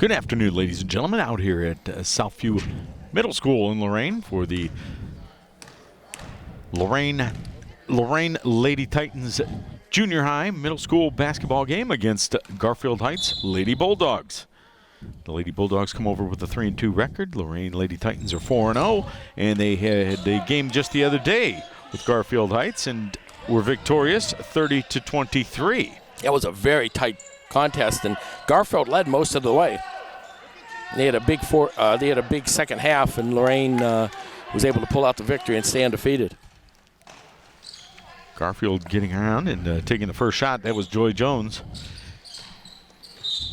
Good afternoon, ladies and gentlemen, out here at Southview Middle School in Lorain for the Lorain Lady Titans Junior High Middle School basketball game against Garfield Heights Lady Bulldogs. The Lady Bulldogs come over with a 3-2 record. Lorain Lady Titans are 4-0, and they had a game just the other day with Garfield Heights and were victorious 30-23. It was a very tight contest, and Garfield led most of the way. They had a big second half, and Lorain was able to pull out the victory and stay undefeated. Garfield getting around and taking the first shot. That was Joy Jones.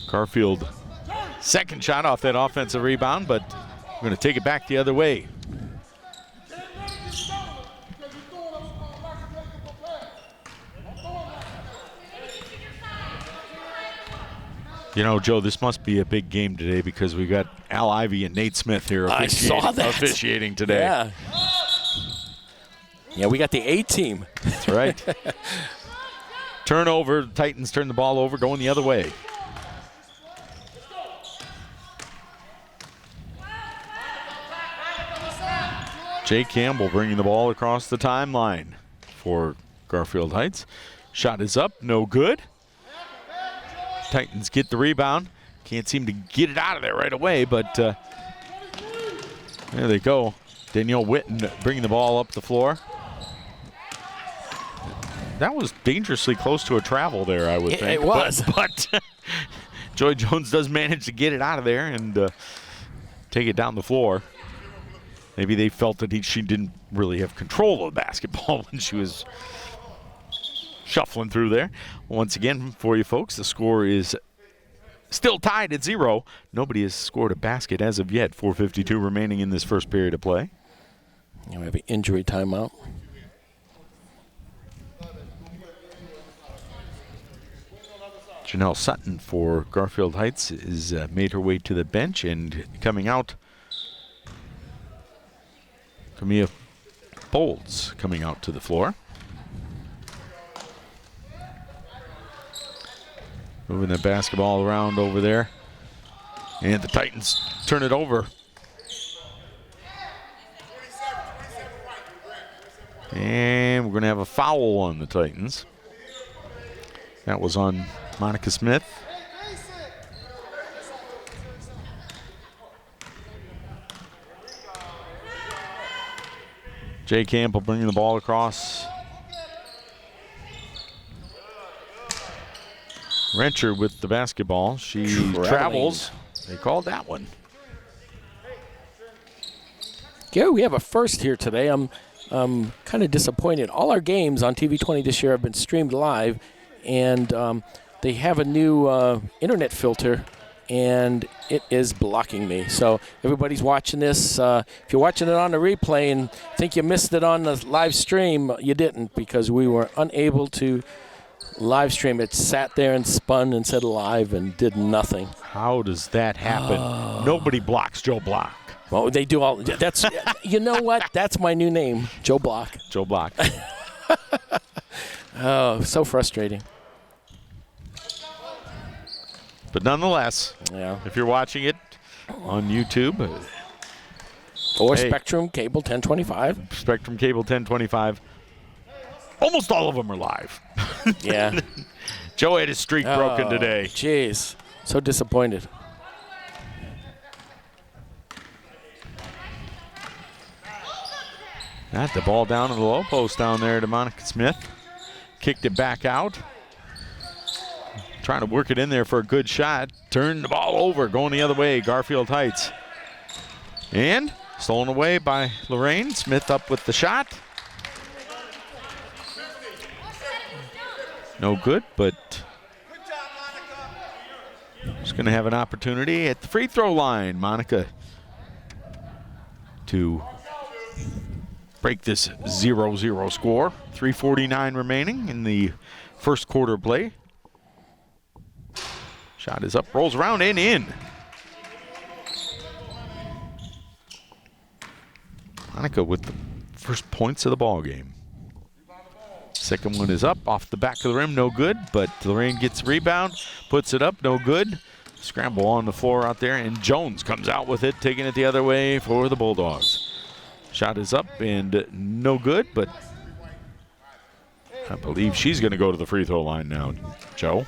Garfield, second shot off that offensive rebound, but we're going to take it back the other way. You know, Joe, this must be a big game today because we got Al Ivey and Nate Smith here officiating today. Yeah, we got the A-team. That's right. Turnover, Titans turn the ball over, going the other way. Jay Campbell bringing the ball across the timeline for Garfield Heights. Shot is up, no good. Titans get the rebound. Can't seem to get it out of there right away, but there they go. Danielle Witten bringing the ball up the floor. That was dangerously close to a travel there, I would think. It was. But Joy Jones does manage to get it out of there and take it down the floor. Maybe they felt that she didn't really have control of the basketball when she was shuffling through there. Once again, for you folks, the score is still tied at 0. Nobody has scored a basket as of yet. 4:52 remaining in this first period of play. We have an injury timeout. Janelle Sutton for Garfield Heights is made her way to the bench, and coming out, Camilla Bolds coming out to the floor. Moving the basketball around over there. And the Titans turn it over. And we're going to have a foul on the Titans. That was on Monica Smith. Jay Campbell bringing the ball across. Rencher with the basketball. She travels. They called that one. Gary, we have a first here today. I'm kind of disappointed. All our games on TV 20 this year have been streamed live, and they have a new internet filter, and it is blocking me. So everybody's watching this. If you're watching it on the replay and think you missed it on the live stream, you didn't, because we were unable to live stream. It sat there and spun and said live and did nothing. How does that happen? Nobody blocks Joe Block. Well, they do all. That's you know what? That's my new name, Joe Block. Joe Block. Oh, so frustrating. But nonetheless, if you're watching it on YouTube or Spectrum Cable 1025. Spectrum Cable 1025. Almost all of them are live. Yeah. Joe had his streak broken today. Jeez. So disappointed. Got the ball down in the low post down there to Monica Smith. Kicked it back out. Trying to work it in there for a good shot. Turned the ball over, going the other way, Garfield Heights. And stolen away by Lorain. Smith up with the shot. No good, but she's going to have an opportunity at the free throw line. Monica to break this 0-0 score. 3:49 remaining in the first quarter play. Shot is up, rolls around and in. Monica with the first points of the ball game. Second one is up off the back of the rim, no good, but Lorain gets the rebound, puts it up, no good. scramble on the floor out there, and Jones comes out with it, taking it the other way for the Bulldogs. Shot is up and no good, but I believe she's going to go to the free throw line now, Joe.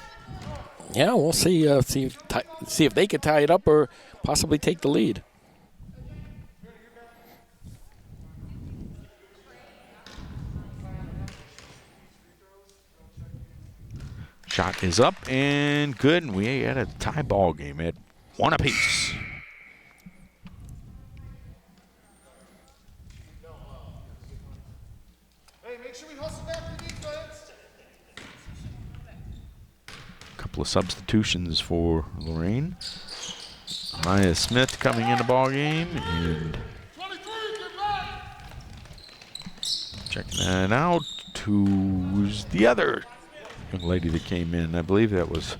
Yeah, we'll see. See if they could tie it up or possibly take the lead. Shot is up and good, and we had a tie ball game at 1 apiece. Hey, make sure we hustle back the defense. Couple of substitutions for Lorain. Maya Smith coming in the ball game, and 23, get back. checking that out. Who's the other young lady that came in? I believe that was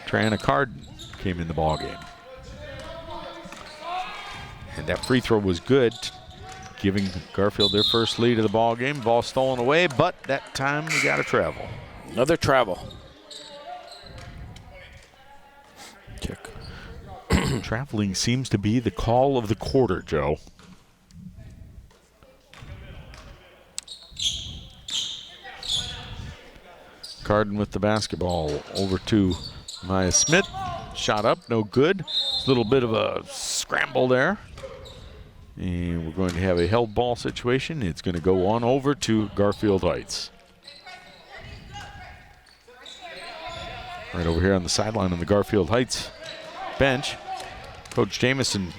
Triana Carden came in the ball game. And that free throw was good, giving Garfield their first lead of the ball game. Ball stolen away, but that time we got to travel. Another travel. Check. Traveling seems to be the call of the quarter, Joe. Carden with the basketball over to Maya Smith. Shot up, no good. A little bit of a scramble there. And we're going to have a held ball situation. It's going to go on over to Garfield Heights. Right over here on the sideline on the Garfield Heights bench, Coach Jamison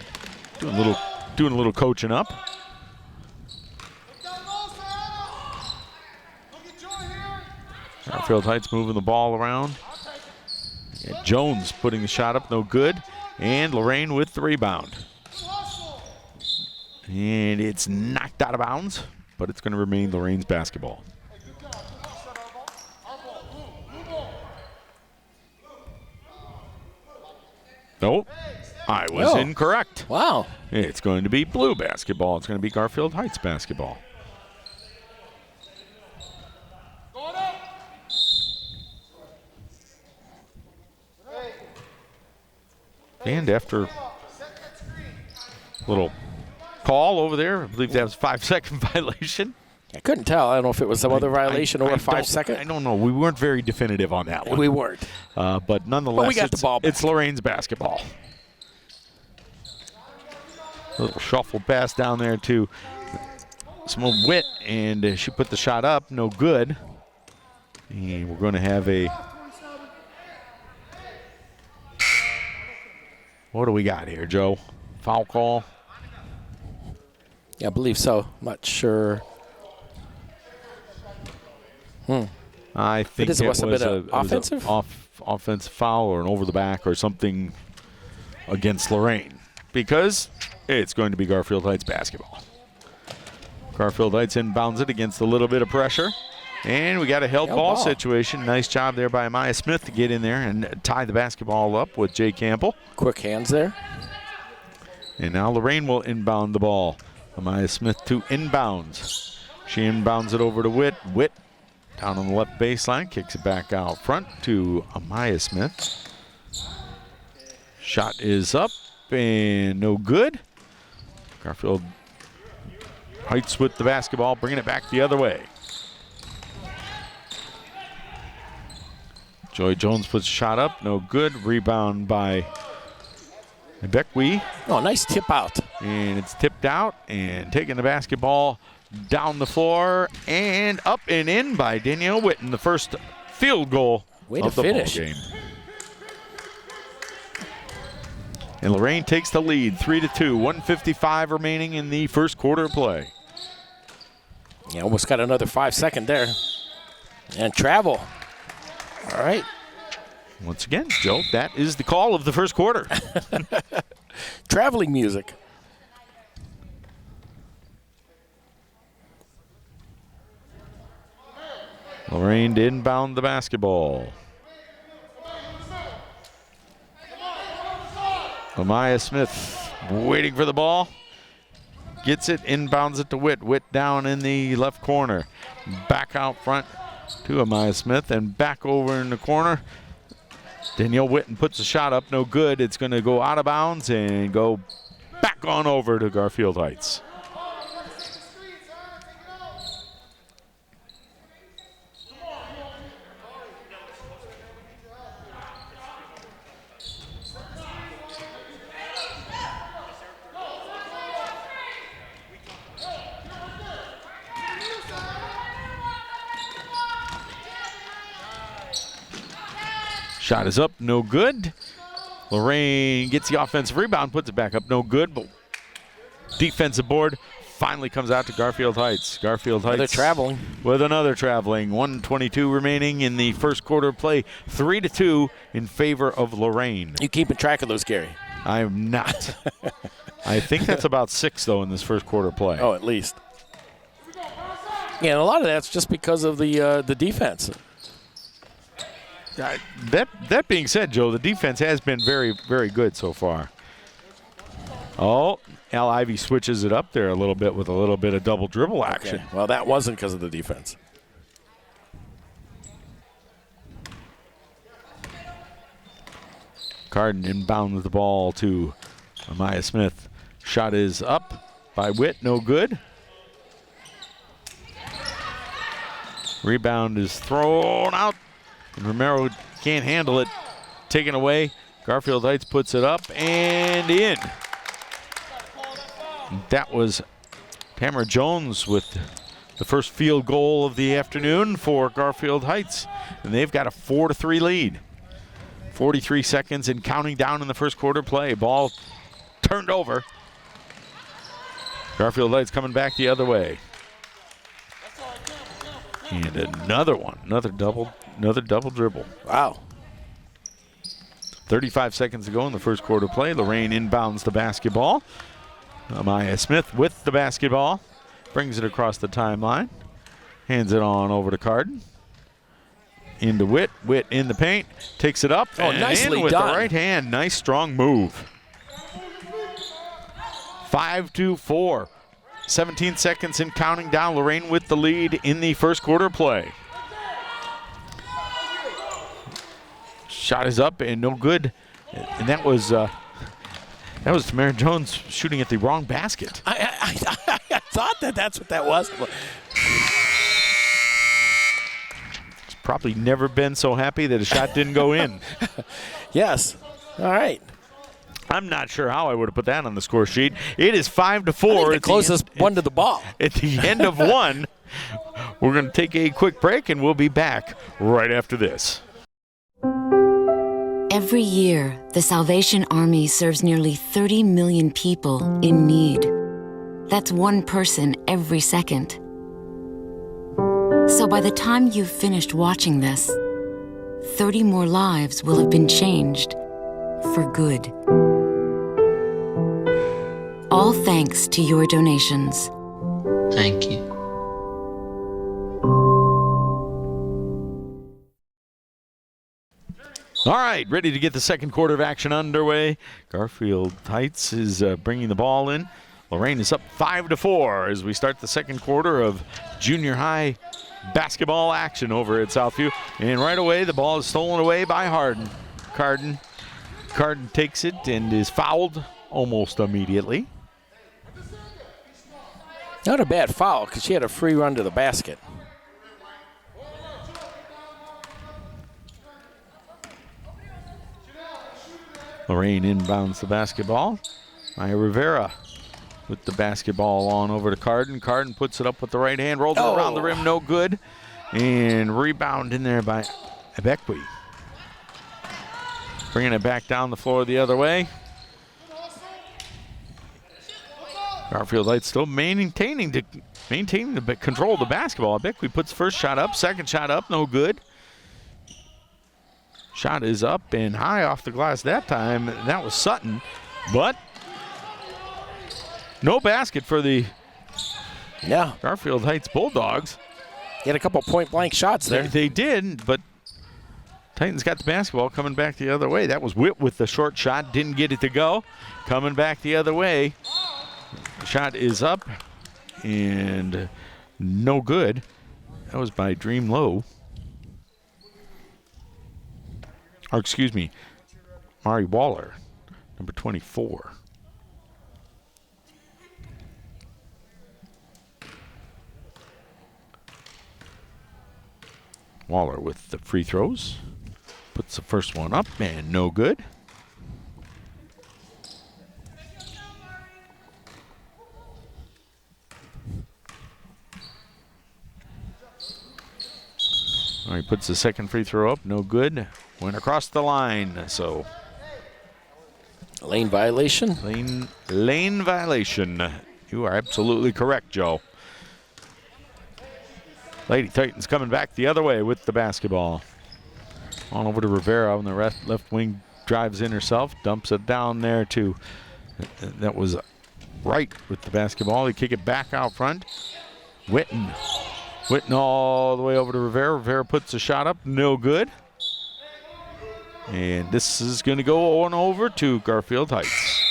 doing a little coaching up. Garfield Heights moving the ball around. Jones putting the shot up, no good. And Lorain with the rebound. And it's knocked out of bounds, but it's going to remain Lorain's basketball. Nope, I was incorrect. Wow. It's going to be blue basketball. It's going to be Garfield Heights basketball. And after a little call over there, I believe that was a 5-second violation. I couldn't tell. I don't know if it was some other violation or a 5-second. I don't know. We weren't very definitive on that one. We weren't. But nonetheless, But we got the ball back. It's Lorain's basketball. A little shuffle pass down there to Simone Witt, and she put the shot up, no good. And we're going to have a... What do we got here, Joe? Foul call? Yeah, I believe so. Not sure. I think it was a bit of offensive? Offensive foul or an over the back or something against Lorain, because it's going to be Garfield Heights basketball. Garfield Heights inbounds it against a little bit of pressure, and we got a held ball situation. Nice job there by Maya Smith to get in there and tie the basketball up with Jay Campbell. Quick hands there. And now Lorain will inbound the ball. Maya Smith to inbounds. She inbounds it over to Witt. Witt down on the left baseline, kicks it back out front to Amaya Smith. Shot is up and no good. Garfield Heights with the basketball, bringing it back the other way. Joy Jones puts a shot up, no good. Rebound by Beckwee. Oh, nice tip out. And it's tipped out and taking the basketball down the floor and up and in by Danielle Witten, the first field goal of the ball game. And Lorain takes the lead, 3-2, 1:55 remaining in the first quarter of play. Yeah, almost got another 5-second there. And travel. All right. Once again, Joe, that is the call of the first quarter. Traveling music. Lorain to inbound the basketball. Amaya Smith waiting for the ball. Gets it, inbounds it to Witt. Witt down in the left corner. Back out front to Amaya Smith and back over in the corner Danielle Witten puts a shot up, no good. It's going to go out of bounds and go back on over to Garfield Heights. Shot is up, no good. Lorain gets the offensive rebound, puts it back up, no good. But defensive board finally comes out to Garfield Heights. Garfield Heights. They're traveling. With another traveling. 1:22 remaining in the first quarter of play. 3-2 in favor of Lorain. You keeping track of those, Gary? I am not. I think that's about 6, though, in this first quarter play. Oh, at least. Yeah, and a lot of that's just because of the defense. That being said, Joe, the defense has been very, very good so far. Oh, Al Ivy switches it up there a little bit with a little bit of double dribble action. Okay. Well, that wasn't because of the defense. Carden inbounds the ball to Amaya Smith. Shot is up by Witt, no good. Rebound is thrown out. And Romero can't handle it. Taken away. Garfield Heights puts it up and in. That was Tamara Jones with the first field goal of the afternoon for Garfield Heights. And they've got a 4-3 lead. 43 seconds and counting down in the first quarter play. Ball turned over. Garfield Heights coming back the other way. And another one, another double dribble. Wow. 35 seconds to go in the first quarter play. Lorain inbounds the basketball. Amaya Smith with the basketball. Brings it across the timeline. Hands it on over to Carden. Into Witt. Witt in the paint. Takes it up. Oh, and nicely in with done. the right hand. Nice strong move. 5-4. 17 seconds and counting down. Lorain with the lead in the first quarter play. Shot is up and no good. And that was Tamara Jones shooting at the wrong basket. I thought that's what that was. He's probably never been so happy that a shot didn't go in. Yes. All right. I'm not sure how I would have put that on the score sheet. It is 5-4. The closest one to the ball. At the end of one, we're going to take a quick break, and we'll be back right after this. Every year, the Salvation Army serves nearly 30 million people in need. That's one person every second. So by the time you've finished watching this, 30 more lives will have been changed for good. All thanks to your donations. Thank you. All right, ready to get the second quarter of action underway. Garfield Heights is bringing the ball in. Lorain is up 5-4 as we start the second quarter of junior high basketball action over at Southview. And right away, the ball is stolen away by Carden takes it and is fouled almost immediately. Not a bad foul because she had a free run to the basket. Lorain inbounds the basketball. Maya Rivera with the basketball on over to Carden. Carden puts it up with the right hand, rolls it around the rim, no good. And rebound in there by Abekwe. Bringing it back down the floor the other way. Garfield Heights still maintaining the control of the basketball. Abekwe puts first shot up, second shot up, no good. Shot is up and high off the glass that time. That was Sutton, but no basket for the Garfield Heights Bulldogs. He had a couple point-blank shots there. They did, but Titans got the basketball coming back the other way. That was Witt with the short shot, didn't get it to go. Coming back the other way. Shot is up and no good. That was by Dream Low. or excuse me, Mari Waller, number 24. Waller with the free throws. Puts the first one up and no good. All right, puts the second free throw up, no good. Went across the line, so. Lane violation. Lane violation. You are absolutely correct, Joe. Lady Titans coming back the other way with the basketball. On over to Rivera on the left wing, drives in herself, dumps it down there to, that was Wright with the basketball. They kick it back out front. Witten all the way over to Rivera. Rivera puts a shot up, no good. And this is going to go on over to Garfield Heights.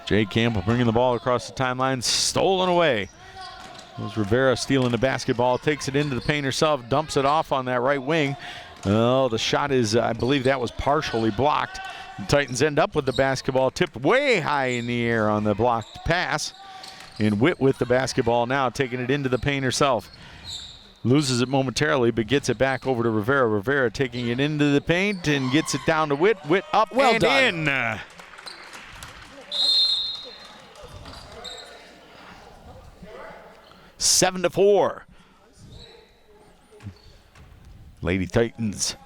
Jay Campbell bringing the ball across the timeline, stolen away. It was Rivera stealing the basketball, takes it into the paint herself, dumps it off on that right wing. Oh, the shot is, I believe that was partially blocked. The Titans end up with the basketball tipped way high in the air on the blocked pass. And Witt with the basketball now, taking it into the paint herself. Loses it momentarily, but gets it back over to Rivera. Rivera taking it into the paint and gets it down to Witt. Witt up well and done. in. 7-4. Lady Titans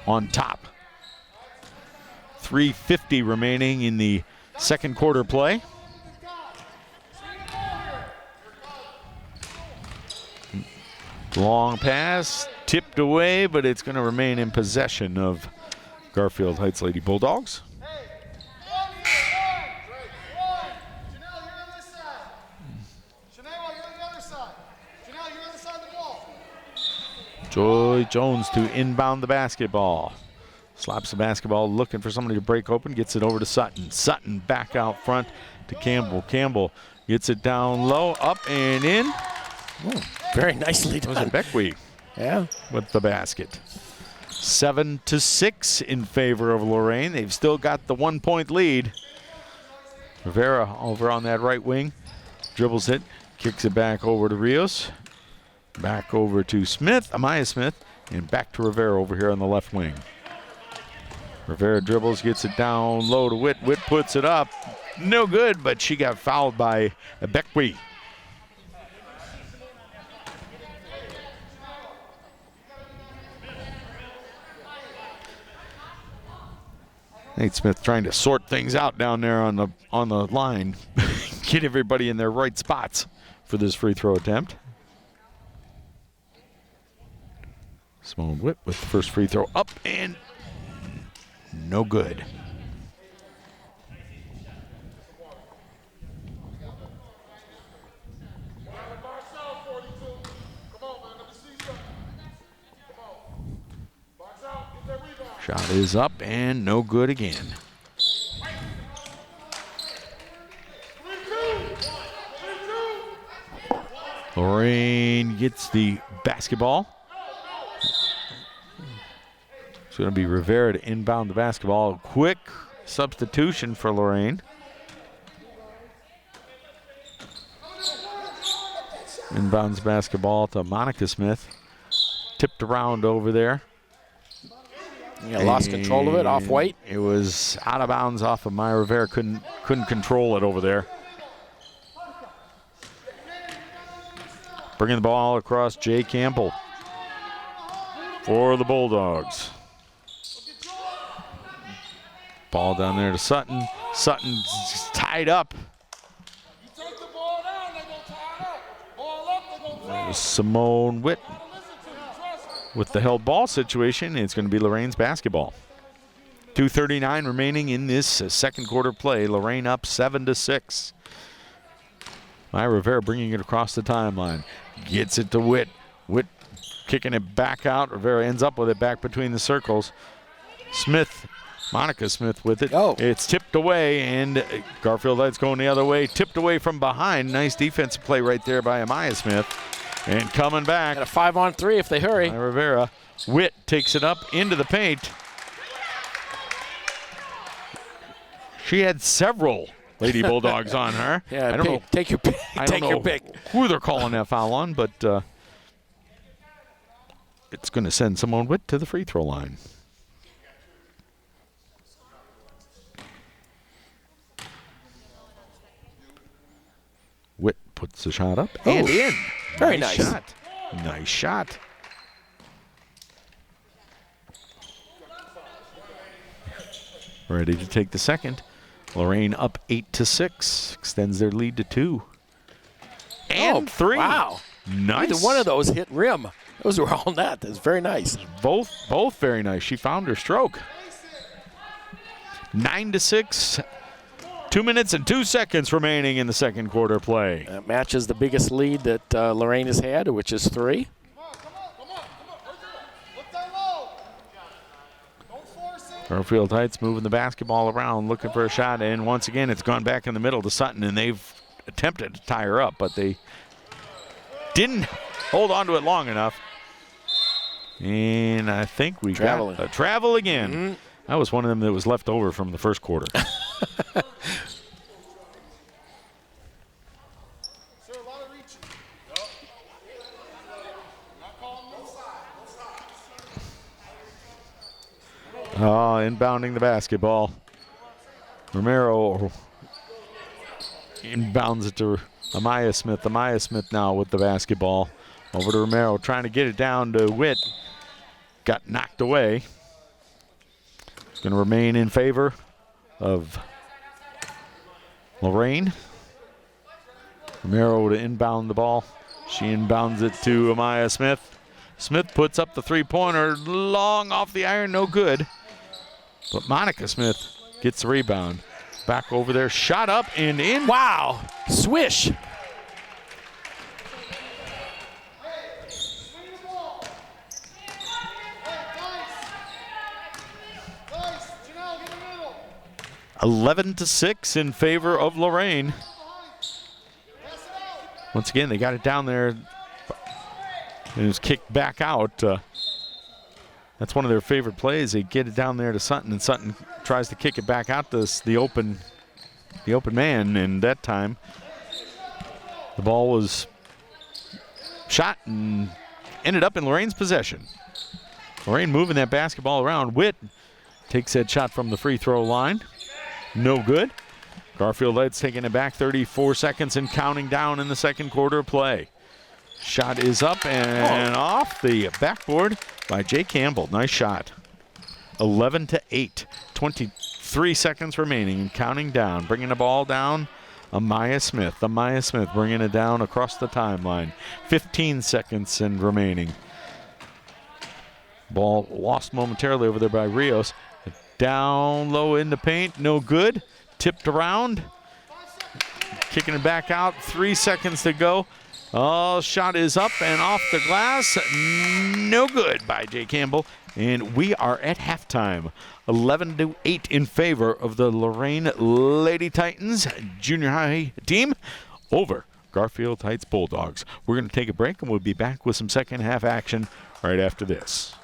on top. 3:50 remaining in the second quarter play. Long pass, tipped away, but it's going to remain in possession of Garfield Heights Lady Bulldogs. Joy Jones to inbound the basketball. Slaps the basketball, looking for somebody to break open, gets it over to Sutton. Sutton back out front to Campbell. Campbell gets it down low, up and in. Oh, very nicely That was a done. Beckwee with the basket. 7-6 in favor of Lorain. They've still got the 1 point lead. Rivera over on that right wing, dribbles it, kicks it back over to Rios. Back over to Smith, Amaya Smith, and back to Rivera over here on the left wing. Rivera dribbles, gets it down low to Witt. Witt puts it up. No good, but she got fouled by Beckwee. Nate Smith trying to sort things out down there on the line. Get everybody in their right spots for this free throw attempt. Simone Witt with the first free throw up and no good. Shot is up and no good again. Lorain gets the basketball. It's going to be Rivera to inbound the basketball. Quick substitution for Lorain. Inbounds basketball to Monica Smith. Tipped around over there. Yeah, lost control of it off White. It was out of bounds off of Maya Rivera. Couldn't control it over there. Bringing the ball across, Jay Campbell for the Bulldogs. Ball down there to Sutton. Sutton's tied up. Simone Witt with the held ball situation. It's going to be Lorain's basketball. 2:39 remaining in this second quarter play. Lorain up 7-6. Maya Rivera bringing it across the timeline. Gets it to Witt. Witt kicking it back out. Rivera ends up with it back between the circles. Smith, Monica Smith with it. Oh. It's tipped away, and Garfield Heights going the other way. Tipped away from behind. Nice defensive play right there by Amaya Smith. And coming back. Got a 5-on-3 if they hurry. By Rivera. Witt takes it up into the paint. She had several Lady Bulldogs on her. Yeah, I don't know. take your pick. I Take don't your know pick. who they're calling that foul on, but it's going to send Simone Witt to the free throw line. Witt puts the shot up and in. Very nice. Shot. Nice shot. Ready to take the second. Lorain up 8-6. Extends their lead to 2. And 3. Wow. Nice. Either one of those hit rim. Those were all net. That's very nice. Both very nice. She found her stroke. 9-6. 2 minutes and 2 seconds remaining in the second quarter play. That matches the biggest lead that Lorain has had, which is 3. Come on. Look down low. Don't force it. Garfield Heights moving the basketball around, looking for a shot, and once again it's gone back in the middle to Sutton, and they've attempted to tie her up, but they didn't hold on to it long enough. And I think we got a travel again. Mm-hmm. That was one of them that was left over from the first quarter. Sir, a lot of reaching. Not calling no side. Inbounding the basketball. Romero inbounds it to Amaya Smith. Amaya Smith now with the basketball. Over to Romero, trying to get it down to Witt. Got knocked away. It's going to remain in favor of Lorain. Romero to inbound the ball. She inbounds it to Amaya Smith. Smith puts up the three-pointer, long off the iron, no good. But Monica Smith gets the rebound. Back over there, shot up and in. Wow. Swish. Swing the ball. Hey, nice. Janelle, get in the middle. 11-6 in favor of Lorain. Pass it out. Once again, they got it down there. And it was kicked back out. That's one of their favorite plays. They get it down there to Sutton, and Sutton tries to kick it back out to the open man. And that time, the ball was shot and ended up in Lorain's possession. Lorain moving that basketball around. Witt takes that shot from the free throw line. No good. Garfield Heights taking it back, 34 seconds and counting down in the second quarter of play. Shot is up and off the backboard by Jay Campbell. Nice shot. 11-8. 23 seconds remaining and counting down. Bringing the ball down, Amaya Smith. Amaya Smith bringing it down across the timeline. 15 seconds and remaining. Ball lost momentarily over there by Rios. Down low in the paint, no good. Tipped around. Kicking it back out. 3 seconds to go. Oh, shot is up and off the glass. No good by Jay Campbell. And we are at halftime. 11-8 in favor of the Lorain Lady Titans junior high team over Garfield Heights Bulldogs. We're going to take a break, and we'll be back with some second half action right after this.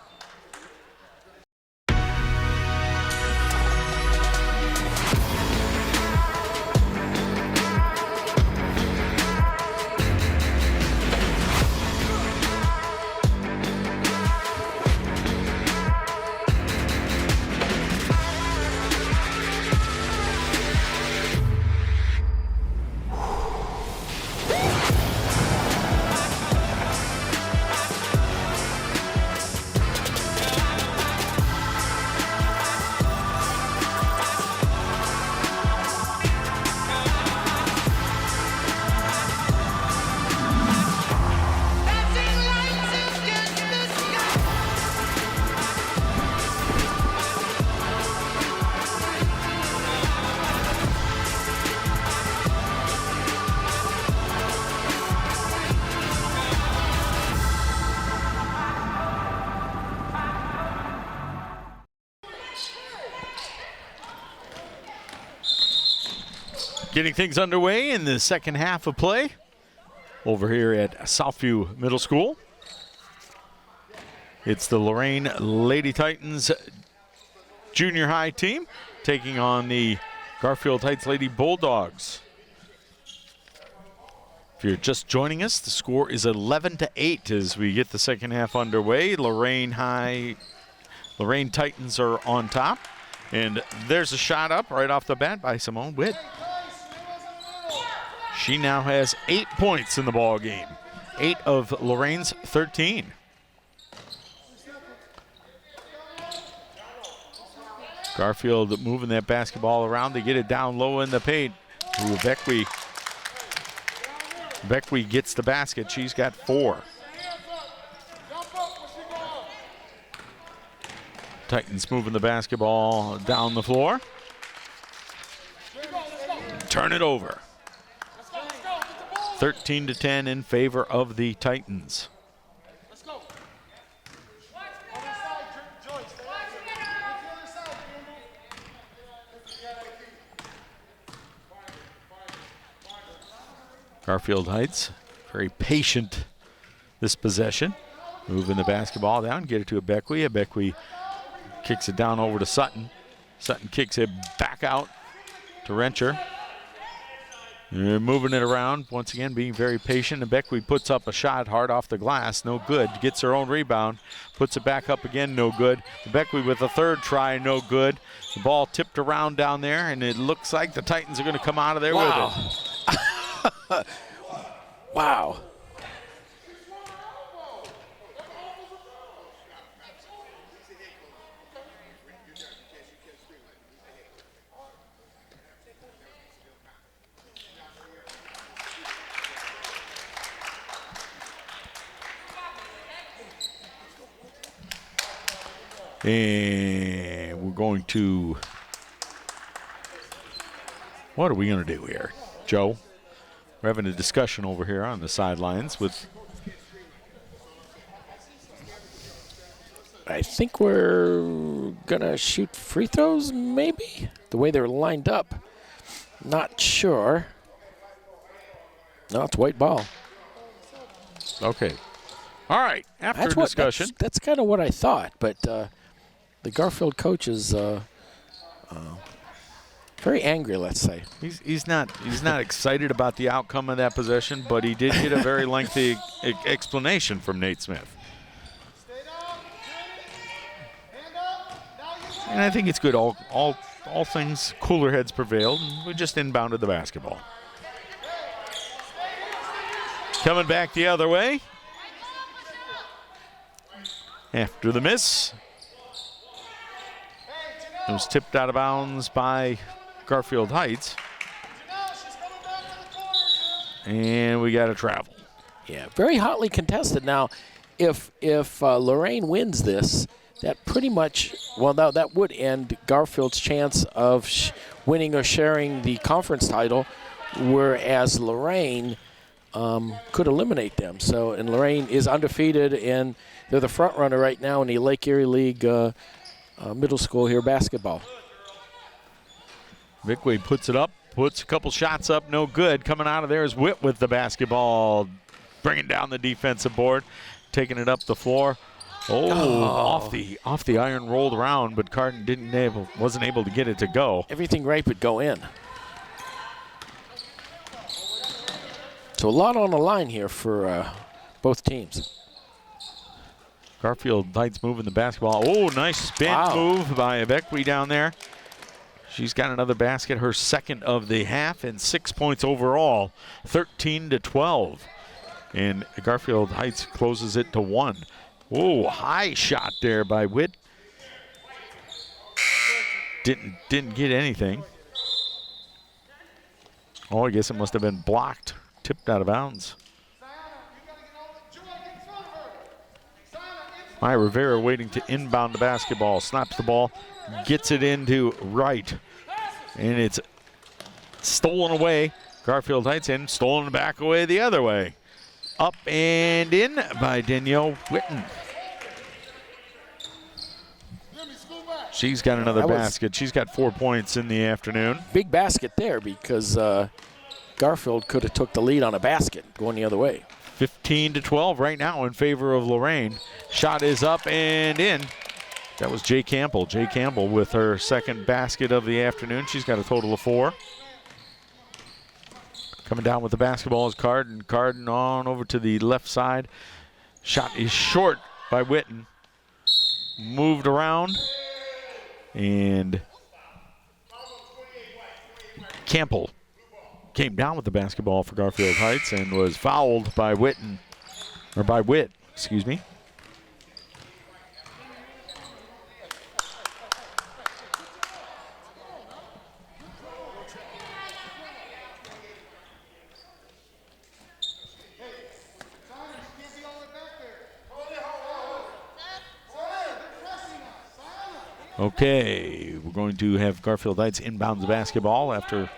Getting things underway in the second half of play over here at Southview Middle School. It's the Lorain Lady Titans junior high team taking on the Garfield Heights Lady Bulldogs. If you're just joining us, the score is 11-8 as we get the second half underway. Lorain Titans are on top. And there's a shot up right off the bat by Simone Witt. She now has 8 points in the ball game. 8 of Lorain's 13. Garfield moving that basketball around. They get it down low in the paint. Ooh, Beckwey gets the basket. She's got 4. Titans moving the basketball down the floor. Turn it over. 13-10 in favor of the Titans. Garfield Heights, very patient this possession. Moving the basketball down, get it to a Beckwey. A Beckwey kicks it down over to Sutton. Sutton kicks it back out to Rencher. Moving it around, once again being very patient. And Beckwey puts up a shot hard off the glass, no good. Gets her own rebound, puts it back up again, no good. Beckwey with a third try, no good. The ball tipped around down there, and it looks like the Titans are going to come out of there with it. Wow. And we're going to, what are we going to do here, Joe? We're having a discussion over here on the sidelines with. I think we're going to shoot free throws, maybe? The way they're lined up. Not sure. No, it's white ball. Okay. All right. After discussion. That's kind of what I thought, but the Garfield coach is very angry, let's say. He's not excited about the outcome of that possession, but he did get a very lengthy explanation from Nate Smith. And I think it's good. All things, cooler heads prevailed. And we just inbounded the basketball. Coming back the other way. After the miss. It was tipped out of bounds by Garfield Heights. And we got to travel. Yeah, very hotly contested. Now, if Lorain wins this, that pretty much, well, now that would end Garfield's chance of winning or sharing the conference title, whereas Lorain could eliminate them. So, and Lorain is undefeated, and they're the front runner right now in the Lake Erie League middle school here basketball. Beckwey puts it up, puts a couple shots up, no good. Coming out of there is Witt with the basketball, bringing down the defensive board, taking it up the floor. Off the iron, rolled around, but Carden wasn't able to get it to go. Everything right would go in. So a lot on the line here for both teams. Garfield Heights moving the basketball. Oh, nice spin move by Beckwey down there. She's got another basket, her second of the half, and 6 points overall, 13-12. And Garfield Heights closes it to 1. Oh, high shot there by Witt. Didn't get anything. Oh, I guess it must have been blocked, tipped out of bounds. Maya Rivera waiting to inbound the basketball. Snaps the ball, gets it into right. And it's stolen away. Garfield Heights in, stolen back away the other way. Up and in by Danielle Witten. She's got another That was- basket. She's got 4 points in the afternoon. Big basket there because Garfield could have took the lead on a basket going the other way. 15-12 right now in favor of Lorain. Shot is up and in. That was Jay Campbell. Jay Campbell with her second basket of the afternoon. She's got a total of 4. Coming down with the basketball is Carden. Carden on over to the left side. Shot is short by Witten. Moved around. And Campbell came down with the basketball for Garfield Heights and was fouled by Witten, or by Witt, excuse me. Okay, we're going to have Garfield Heights inbound the basketball after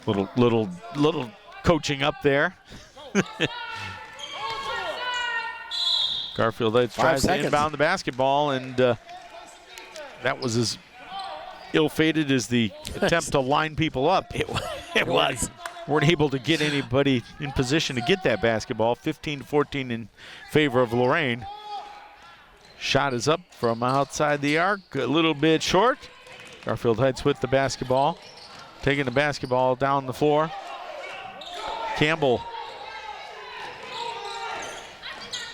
little coaching up there. Garfield Heights tries to inbound the basketball, and that was as ill-fated as the attempt to line people up. It was. Weren't able to get anybody in position to get that basketball. 15-14 in favor of Lorain. Shot is up from outside the arc, a little bit short. Garfield Heights with the basketball. Taking the basketball down the floor. Campbell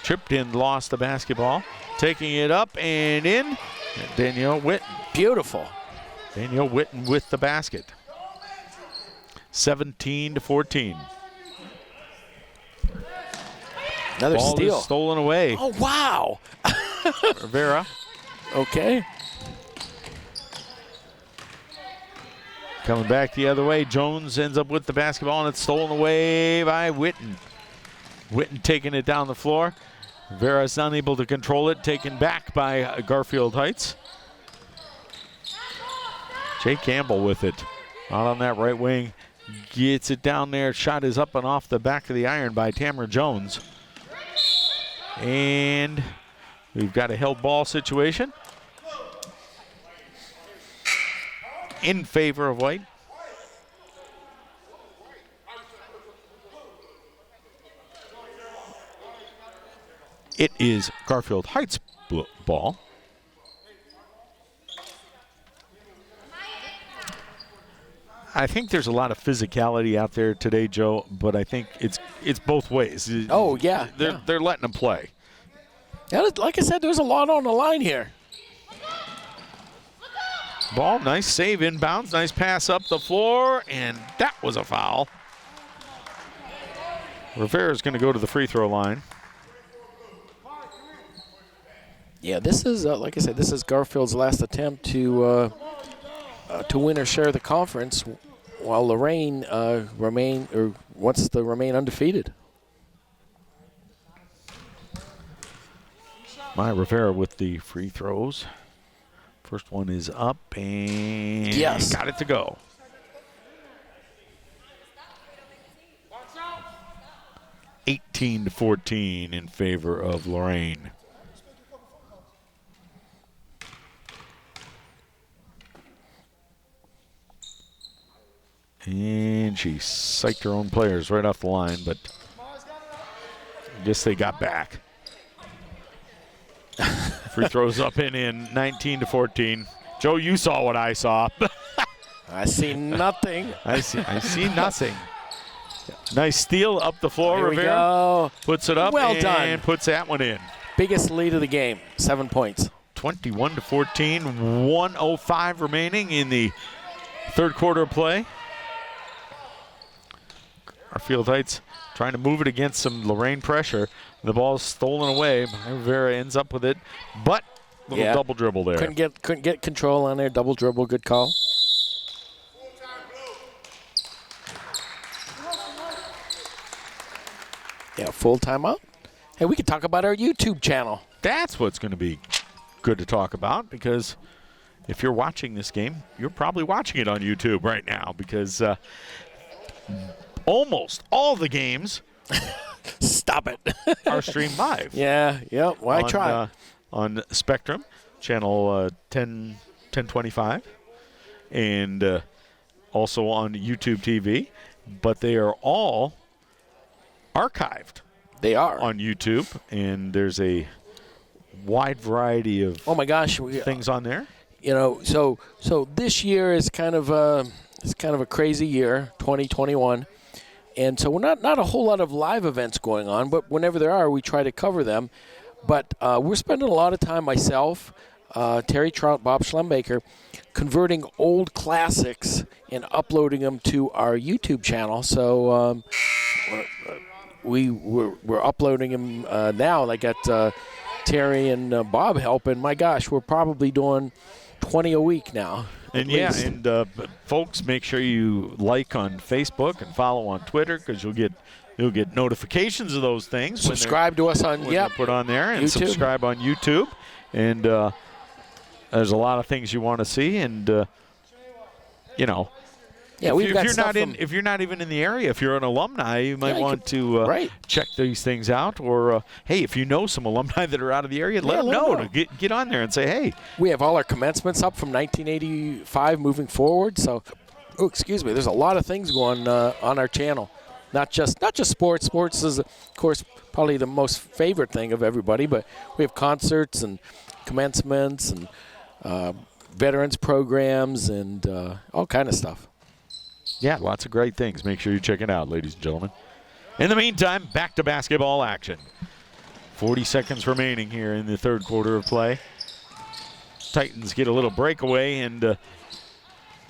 tripped in, lost the basketball. Taking it up and in. Danielle Witten. Beautiful. Danielle Witten with the basket. 17-14. Another Ball steal. is stolen away. Oh, wow. Rivera Okay. coming back the other way. Jones ends up with the basketball, and it's stolen away by Witten. Witten taking it down the floor. Rivera's unable to control it. Taken back by Garfield Heights. Jay Campbell with it. Out on that right wing. Gets it down there. Shot is up and off the back of the iron by Tamara Jones. And we've got a held ball situation in favor of White. It is Garfield Heights ball. I think there's a lot of physicality out there today, Joe, but I think it's both ways. Oh, yeah. They're letting them play. Yeah, like I said, there's a lot on the line here. Ball, nice save inbounds, nice pass up the floor, and that was a foul. Rivera's going to go to the free throw line. Yeah, this is, like I said, this is Garfield's last attempt to win or share the conference, while Lorain wants to remain undefeated. Maya Rivera with the free throws. First one is up and Yes. got it to go. Watch out. 18-14 in favor of Lorain. And she psyched her own players right off the line, but I guess they got back. Free throws up and in, 19-14. Joe, you saw what I saw. I see nothing. I see nothing. Nice steal up the floor. Here we Rivera go. puts it up Well and done. puts that one in. Biggest lead of the game, 7 points. 21-14, 1:05 remaining in the third quarter of play. Garfield Heights trying to move it against some Lorain pressure. The ball is stolen away. Rivera ends up with it, but little double dribble there. Couldn't get control on there. Double dribble, good call. Yeah, full timeout. Hey, we could talk about our YouTube channel. That's what's going to be good to talk about, because if you're watching this game, you're probably watching it on YouTube right now, because almost all the games Stop it. our stream live. Yeah, yep. Why try? On Spectrum, channel 1025, and also on YouTube TV. But they are all archived. They are on YouTube, and there's a wide variety of oh my gosh, things on there. You know, so this year is kind of a crazy year, 2021, and so we're not a whole lot of live events going on, but whenever there are, we try to cover them. But we're spending a lot of time, myself, Terry Trout, Bob Schlembaker, converting old classics and uploading them to our YouTube channel. So we're uploading them now. I got Terry and Bob helping. My gosh, we're probably doing 20 a week now. And least. Folks, make sure you like on Facebook and follow on Twitter, because you'll get notifications of those things. Subscribe to us on when they're put on there, and YouTube. subscribe on YouTube. And there's a lot of things you want to see, and you know. Yeah, if you're not even in the area, if you're an alumni, you might want to check these things out. Or hey, if you know some alumni that are out of the area, let them know to get on there and say, hey. We have all our commencements up from 1985 moving forward. So, excuse me, there's a lot of things going on our channel. Not just sports. Sports is, of course, probably the most favorite thing of everybody. But we have concerts and commencements and veterans programs and all kind of stuff. Yeah, lots of great things. Make sure you check it out, ladies and gentlemen. In the meantime, back to basketball action. 40 seconds remaining here in the third quarter of play. Titans get a little breakaway and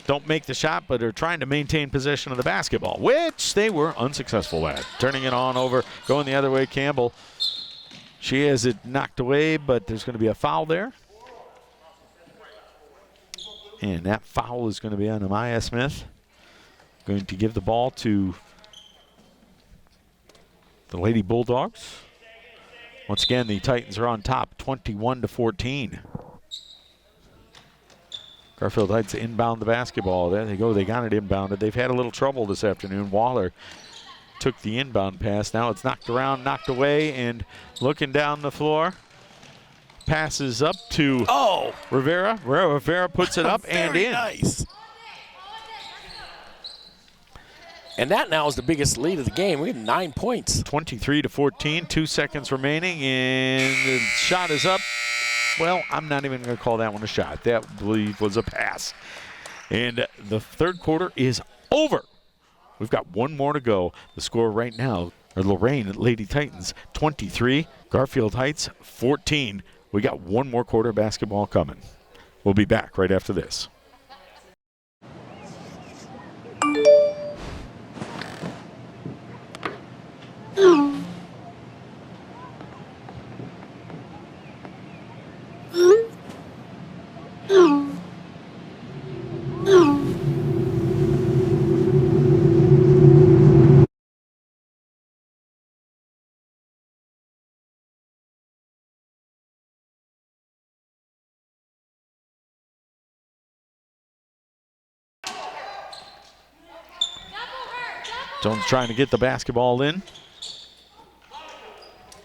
don't make the shot, but are trying to maintain possession of the basketball, which they were unsuccessful at. Turning it on over, going the other way, Campbell. She has it knocked away, but there's going to be a foul there. And that foul is going to be on Amaya Smith. Going to give the ball to the Lady Bulldogs. Once again, the Titans are on top, 21-14. Garfield Heights inbound the basketball. There they go. They got it inbounded. They've had a little trouble this afternoon. Waller took the inbound pass. Now it's knocked around, knocked away, and looking down the floor. Passes up to Rivera. Rivera puts it up and in. Nice. And that now is the biggest lead of the game. We have 9 points. 23-14, 2 seconds remaining, and the shot is up. Well, I'm not even going to call that one a shot. That, I believe, was a pass. And the third quarter is over. We've got one more to go. The score right now are Lorain Lady Titans 23, Garfield Heights 14. We got one more quarter of basketball coming. We'll be back right after this. Jones trying to get the basketball in.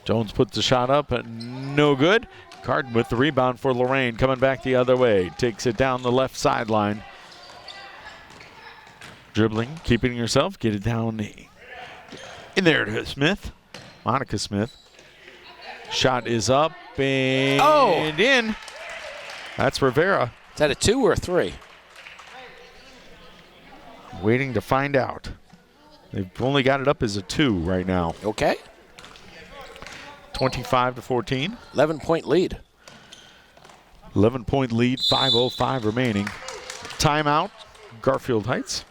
Jones puts the shot up, no good. Carden with the rebound for Lorain, coming back the other way. Takes it down the left sideline. Dribbling, keeping herself, get it down in there to Smith. Monica Smith. Shot is up and in. That's Rivera. Is that a 2 or a 3? Waiting to find out. They've only got it up as a 2 right now. Okay. 25-14. 11-point lead. 11-point lead, 5:05 remaining. Timeout, Garfield Heights.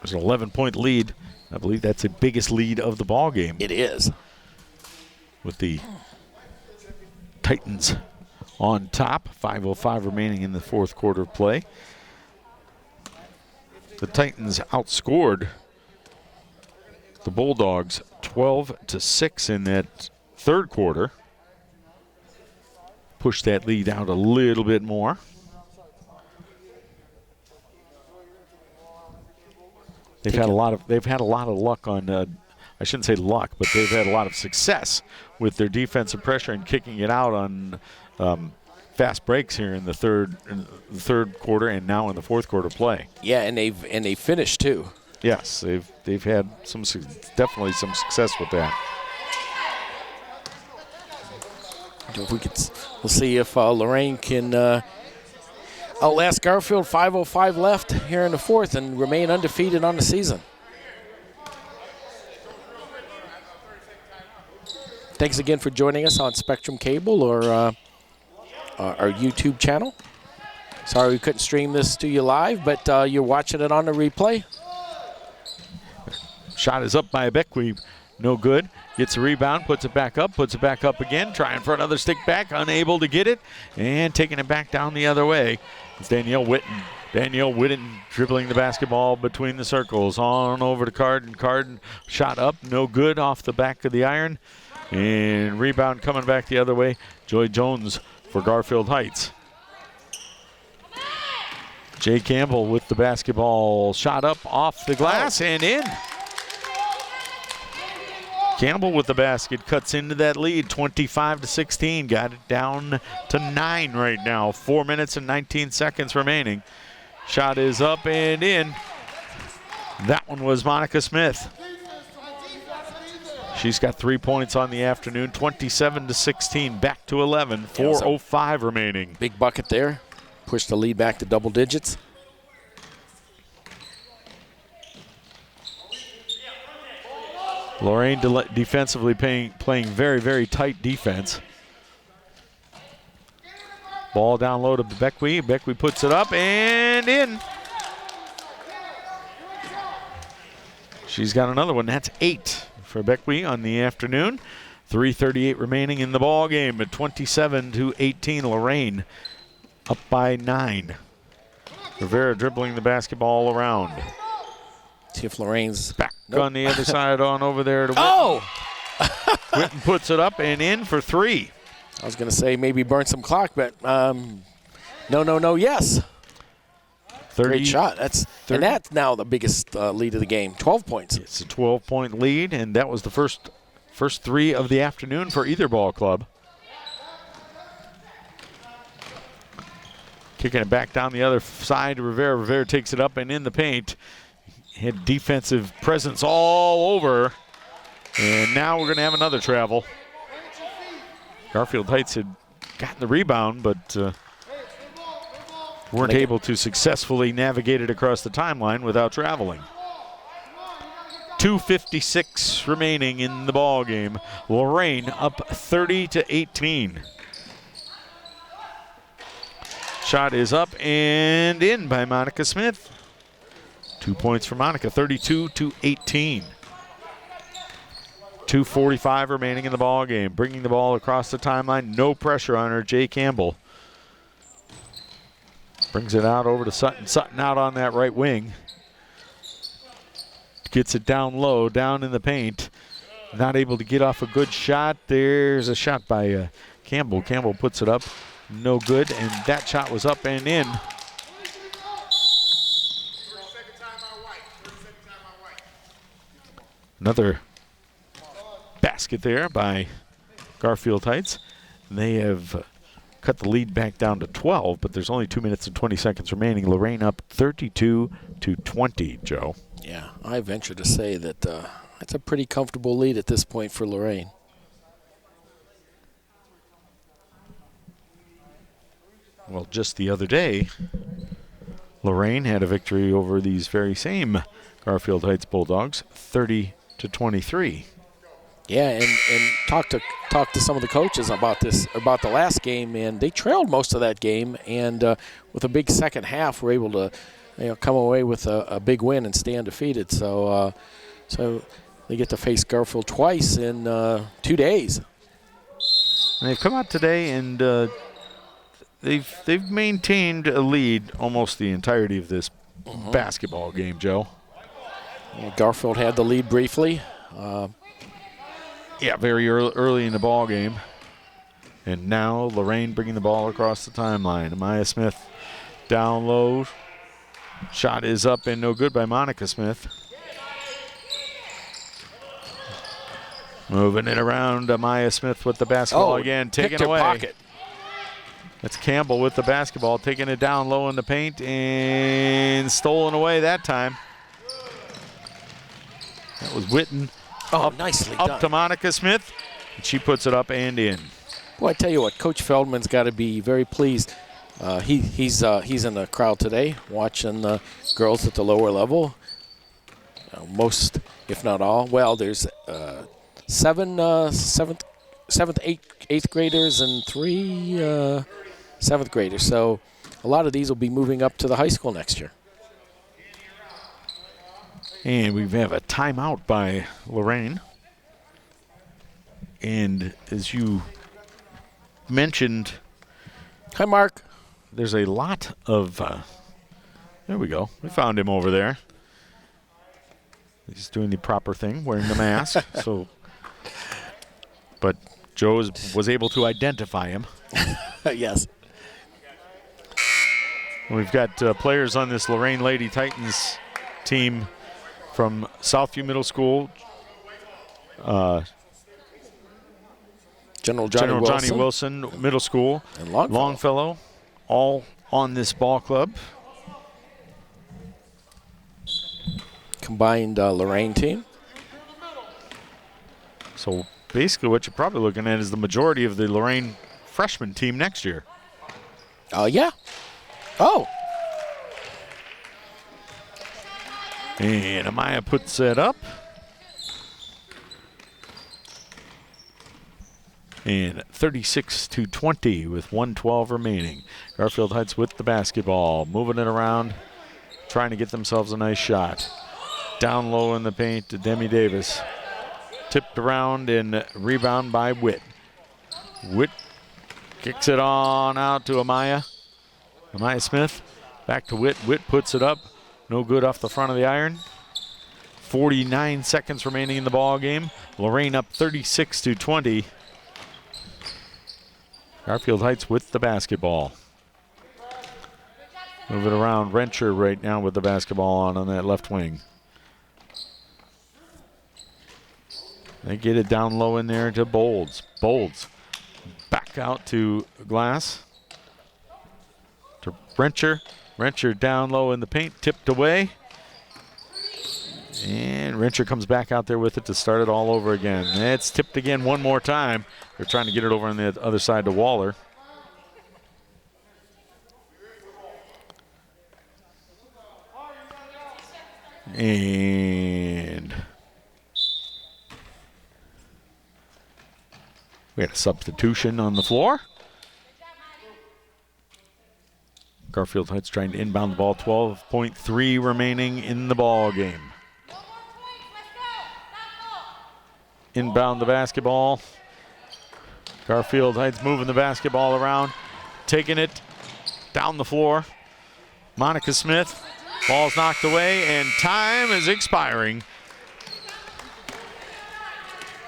There's an 11-point lead. I believe that's the biggest lead of the ball game. It is. With the Titans on top, 5:05 remaining in the fourth quarter of play. The Titans outscored the Bulldogs 12-6 in that third quarter. Pushed that lead out a little bit more. They've had a lot of luck on I shouldn't say luck, but they've had a lot of success with their defensive pressure and kicking it out on fast breaks here in the third quarter and now in the fourth quarter play. Yeah, and they finished too. Yes, they've had definitely some success with that. We'll see if Lorain can outlast Garfield. 5:05 left here in the fourth and remain undefeated on the season. Thanks again for joining us on Spectrum Cable or our YouTube channel. Sorry we couldn't stream this to you live, but you're watching it on the replay. Shot is up by Beckwe. No good. Gets a rebound, puts it back up again, trying for another stick back, unable to get it, and taking it back down the other way. It's Danielle Witten. Danielle Witten dribbling the basketball between the circles. On over to Carden. Carden shot up, no good, off the back of the iron. And rebound coming back the other way. Joy Jones for Garfield Heights. Jay Campbell with the basketball. Shot up off the glass and in. Campbell with the basket cuts into that lead, 25-16. Got it down to 9 right now. 4 minutes and 19 seconds remaining. Shot is up and in. That one was Monica Smith. She's got 3 points on the afternoon, 27-16, back to 11, 4:05 remaining. Big bucket there. Push the lead back to double digits. Lorain defensively playing very, very tight defense. Ball down low to Beckwe. Beckwe puts it up and in. She's got another one. That's 8 for Beckwe on the afternoon. 3:38 remaining in the ball game at 27-18. Lorain up by 9. Rivera dribbling the basketball around. See if Lorain's back on the other side, on over there to Witten. Oh! Witten puts it up and in for 3. I was going to say maybe burn some clock, but no, yes. 30, great shot. And that's now the biggest lead of the game, 12 points. It's a 12-point lead, and that was the first 3 of the afternoon for either ball club. Kicking it back down the other side to Rivera. Rivera takes it up and in the paint. Had defensive presence all over. And now we're going to have another travel. Garfield Heights had gotten the rebound, but weren't able to successfully navigate it across the timeline without traveling. 2:56 remaining in the ball game. Lorain up 30-18. Shot is up and in by Monica Smith. 2 points for Monica, 32-18. 2:45 remaining in the ball game. Bringing the ball across the timeline. No pressure on her, Jay Campbell. Brings it out over to Sutton. Sutton out on that right wing. Gets it down low, down in the paint. Not able to get off a good shot. There's a shot by Campbell. Campbell puts it up. No good, and that shot was up and in. Another basket there by Garfield Heights. They have cut the lead back down to 12, but there's only 2 minutes and 20 seconds remaining. Lorain up 32-20, Joe. Yeah, I venture to say that that's a pretty comfortable lead at this point for Lorain. Well, just the other day, Lorain had a victory over these very same Garfield Heights Bulldogs, 30-23. Yeah, and talked to some of the coaches about the last game, and they trailed most of that game, and with a big second half, were able to come away with a big win and stay undefeated. So they get to face Garfield twice in 2 days. And they've come out today and they've maintained a lead almost the entirety of this basketball game, Joe. Yeah, Garfield had the lead briefly. Yeah, very early in the ball game. And now Lorain bringing the ball across the timeline. Amaya Smith down low. Shot is up and no good by Monica Smith. Moving it around, Maya Smith with the basketball again, taken picked her away. Pocket. That's Campbell with the basketball, taking it down low in the paint and stolen away that time. That was Witten. Nicely up done. to Monica Smith. And she puts it up and in. Well, I tell you what, Coach Feldman's got to be very pleased. He's in the crowd today watching the girls at the lower level. Most, if not all. Well, there's seventh, eighth graders and 3 seventh graders. So a lot of these will be moving up to the high school next year. And we have a timeout by Lorain. And as you mentioned, Hi, Mark. there's a lot of, there we go. We found him over there. He's doing the proper thing, wearing the mask. But Joe was able to identify him. Yes. We've got players on this Lorain Lady Titans team from Southview Middle School. General Johnny Wilson Middle School. And Longfellow. Longfellow, all on this ball club. Combined Lorain team. So basically what you're probably looking at is the majority of the Lorain freshman team next year. Yeah. Oh. And Amaya puts that up. And 36-20 with 1:12 remaining. Garfield Heights with the basketball, moving it around, trying to get themselves a nice shot. Down low in the paint to Demi Davis. Tipped around and rebound by Witt. Witt kicks it on out to Amaya. Amaya Smith back to Witt. Witt puts it up. No good off the front of the iron. 49 seconds remaining in the ball game. Lorain up 36-20. Garfield Heights with the basketball. Move it around. Rencher right now with the basketball on that left wing. They get it down low in there to Bolds. Bolds back out to Glass. To Rencher. Rencher down low in the paint, tipped away. And Rencher comes back out there with it to start it all over again. It's tipped again one more time. They're trying to get it over on the other side to Waller. And we had a substitution on the floor. Garfield Heights trying to inbound the ball. 12.3 remaining in the ball game. Inbound the basketball. Garfield Heights moving the basketball around, taking it down the floor. Monica Smith, ball's knocked away, and time is expiring.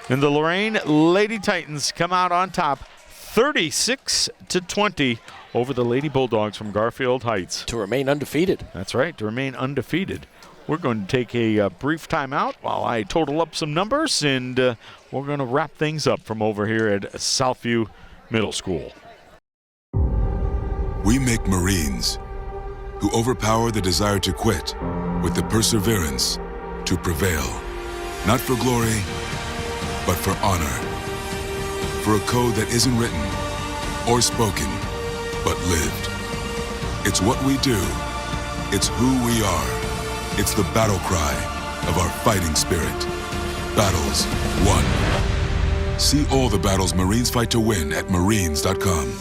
And the Lorain Lady Titans come out on top, 36-20 over the Lady Bulldogs from Garfield Heights. To remain undefeated. That's right, to remain undefeated. We're going to take a brief timeout while I total up some numbers, and we're going to wrap things up from over here at Southview Middle School. We make Marines who overpower the desire to quit with the perseverance to prevail. Not for glory, but for honor. For a code that isn't written or spoken, but lived. It's what we do. It's who we are. It's the battle cry of our fighting spirit. Battles won. See all the battles Marines fight to win at marines.com.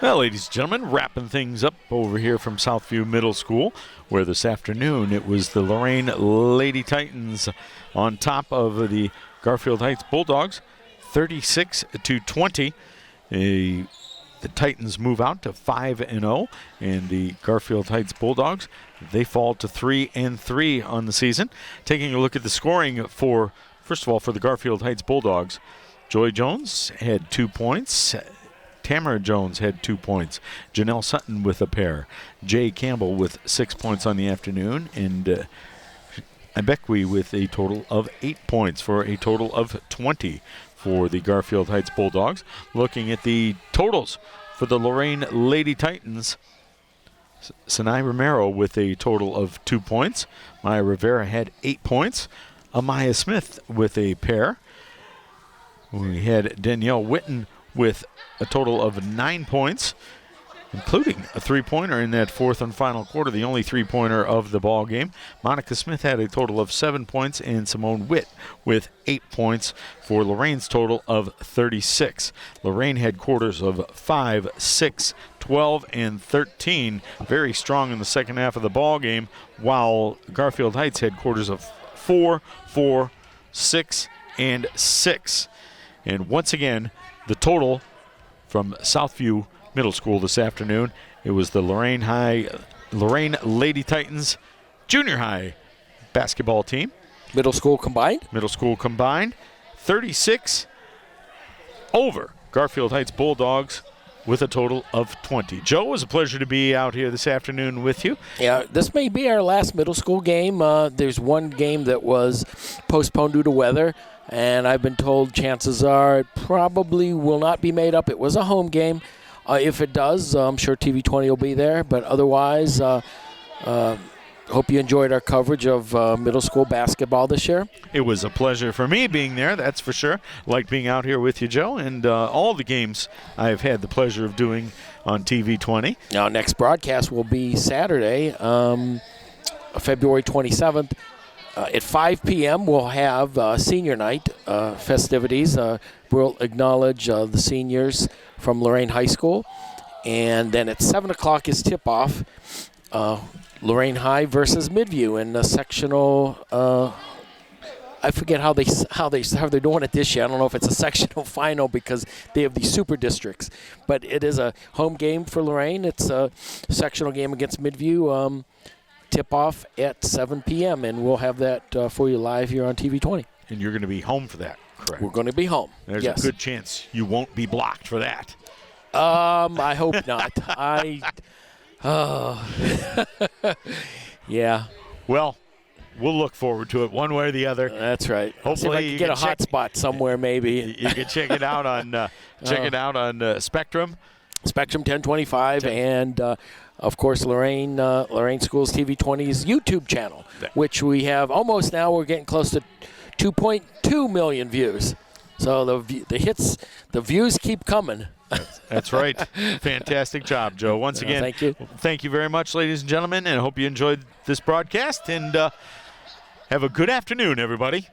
Well, ladies and gentlemen, wrapping things up over here from Southview Middle School, where this afternoon it was the Lorain Lady Titans on top of the Garfield Heights Bulldogs, 36-20. The Titans move out to 5-0, and the Garfield Heights Bulldogs, they fall to 3-3 on the season. Taking a look at the scoring for, first of all, for the Garfield Heights Bulldogs, Joy Jones had 2 points. Tamara Jones had 2 points. Janelle Sutton with a pair. Jay Campbell with 6 points on the afternoon. And Abequi with a total of 8 points for a total of 20 for the Garfield Heights Bulldogs. Looking at the totals for the Lorain Lady Titans, Sinai Romero with a total of 2 points. Maya Rivera had 8 points. Amaya Smith with a pair. We had Danielle Witten with a total of 9 points, including a three-pointer in that fourth and final quarter, the only three-pointer of the ball game. Monica Smith had a total of 7 points, and Simone Witt with 8 points for Lorain's total of 36. Lorain had quarters of 5, 6, 12, and 13, very strong in the second half of the ball game, while Garfield Heights had quarters of 4, 4, 6, and 6. And once again, the total from Southview Middle School this afternoon, it was the Lorain Lady Titans junior high basketball team. Middle school combined? Middle school combined. 36 over Garfield Heights Bulldogs with a total of 20. Joe, it was a pleasure to be out here this afternoon with you. Yeah, this may be our last middle school game. There's one game that was postponed due to weather, and I've been told chances are it probably will not be made up. It was a home game. If it does, I'm sure TV20 will be there, but otherwise, hope you enjoyed our coverage of middle school basketball this year. It was a pleasure for me being there, that's for sure. Like being out here with you, Joe, and all the games I've had the pleasure of doing on TV20. Now, next broadcast will be Saturday, February 27th. At 5 p.m., we'll have senior night festivities. We'll acknowledge the seniors from Lorain High School. And then at 7 o'clock is tip-off. Lorain High versus Midview in the sectional. I forget how they're doing it this year. I don't know if it's a sectional final because they have these super districts, but it is a home game for Lorain. It's a sectional game against Midview. Tip off at 7 p.m. and we'll have that for you live here on TV20. And you're going to be home for that, correct? We're going to be home. There's yes. a good chance you won't be blocked for that. I hope not. Yeah. Well, we'll look forward to it one way or the other. That's right. Hopefully, see if I can get a hot spot somewhere, maybe. You can check it out on Spectrum. Spectrum 1025 and of course Lorain Schools TV20's YouTube channel, which we have almost now. We're getting close to 2.2 million views. So the views keep coming. That's right. Fantastic job, Joe. Once again, thank you. Thank you very much, ladies and gentlemen, and I hope you enjoyed this broadcast. And have a good afternoon, everybody.